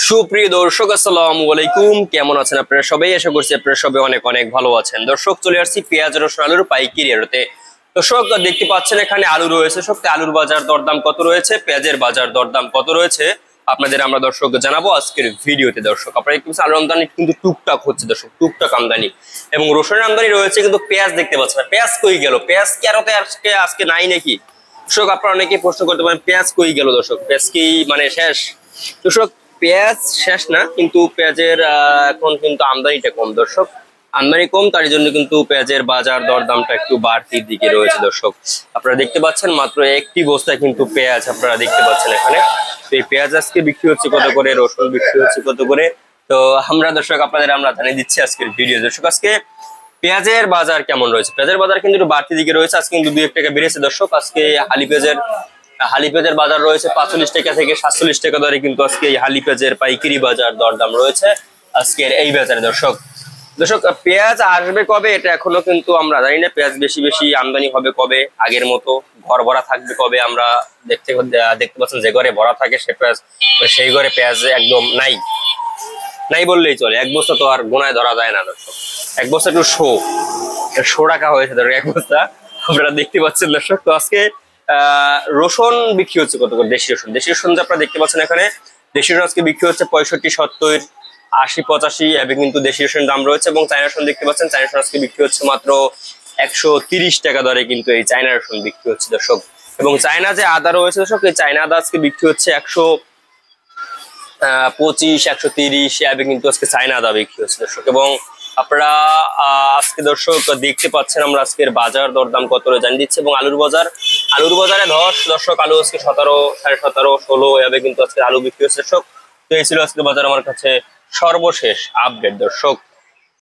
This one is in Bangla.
সুপ্রিয় দর্শক আসসালামু আলাইকুম, কেমন আছেন আপনারা সবাই? আশা করছি আপনারা সবাই অনেক অনেক ভালো আছেন। দর্শক, চলে আসছি পেঁয়াজ রসুন আলুর পাইকারি রেটে। দর্শক দেখতে পাচ্ছেন এখানে আলু রয়েছে। সবথেকে আলুর বাজার দরদাম কত রয়েছে, পেঁয়াজের বাজার দরদাম কত রয়েছে আপনাদের আমরা দর্শক জানাবো আজকের ভিডিওতে। দর্শক আপনারা একটু আলুর আমদানি কিন্তু টুকটাক হচ্ছে দর্শক, টুকটাক আমদানি এবং রসুনের আমদানি রয়েছে, কিন্তু পেঁয়াজ দেখতে পাচ্ছেন না। পেঁয়াজ কই গেল? পেঁয়াজ কেরোতে আজকে নাই নাকি দর্শক? আপনারা অনেকেই প্রশ্ন করতে পারেন পেঁয়াজ কই গেল দর্শক, পেঁয়াজ কি মানে শেষ? দর্শক পেঁয়াজ শেষ না, কিন্তু পেঁয়াজের এখন কিন্তু আমদানিটা কম দর্শক, আমদানি কম, তার জন্য কিন্তু পেঁয়াজের বাজার দরদামটা একটু বাড়তির দিকে রয়েছে দর্শক। আপনারা দেখতে পাচ্ছেন মাত্র একটি বস্তায় কিন্তু পেঁয়াজ আপনারা দেখতে পাচ্ছেন এখানে। তো এই পেঁয়াজ আজকে বিক্রি হচ্ছে কত করে, রসুন বিক্রি হচ্ছে কত করে, তো আমরা দর্শক আপনাদের আমরা জানিয়ে দিচ্ছি আজকের ভিডিও। দর্শক আজকে পেঁয়াজের বাজার কেমন রয়েছে? পেঁয়াজের বাজার কিন্তু একটু বাড়তি দিকে রয়েছে, আজকে কিন্তু 2-1 টাকা বেড়েছে দর্শক। আজকে হালি পেঁয়াজের বাজার রয়েছে 45 টাকা থেকে 47 টাকা দরে, কিন্তু আজকে এই হালি পেঁয়াজের পাইকারি বাজার দরদাম রয়েছে আজকের এই বাজারে দর্শক। পেঁয়াজ আসবে কবে এটা এখনো কিন্তু আমরা জানি না। পেঁয়াজ বেশি বেশি আমদানি হবে কবে, আগের মতো ঘর ভরা থাকবে কবে? আমরা দেখতে পাচ্ছেন যে ঘরে ভরা থাকে সেই ঘরে পেঁয়াজ একদম নাই বললেই চলে। এক বস্তা তো আর গোনায় ধরা যায় না দর্শক, এক বস্তা একটু শো রাখা হয়েছে দর্শক, এক বস্তা আপনারা দেখতে পাচ্ছেন দর্শক। তো আজকে রসুন বিক্রি হচ্ছে কত করে? দেশি রসুন যে আপনারা দেখতে পাচ্ছেন এখানে, দেশি রসুন আজকে বিক্রি হচ্ছে 65, 70, 80, 85 এবং কিন্তু দেশি রসুনের দাম রয়েছে। এবং চায়না রসুন দেখতে পাচ্ছেন, চায়না রসুন আজকে বিক্রি হচ্ছে মাত্র 130 টাকা দরে, কিন্তু এই চায়না রসুন বিক্রি হচ্ছে দর্শক। এবং চায়না যে আদা রয়েছে দর্শক, এই চায়না আদা আজকে বিক্রি হচ্ছে 125, 130 এবং কিন্তু আজকে চায়না আদা বিক্রি হচ্ছে দর্শক। এবং আপনারা আজকে দর্শক দেখতে পাচ্ছেন আমরা আজকের বাজার দরদাম কত করে জানিয়ে দিচ্ছি। এবং আলুর বাজারে দর্শক আলু আজকে 17, 17.5, 16 এভাবে কিন্তু আজকে আলু বিক্রি হচ্ছে দর্শক। তো এই ছিল আজকে বাজার আমার কাছে সর্বশেষ আপডেট দর্শক।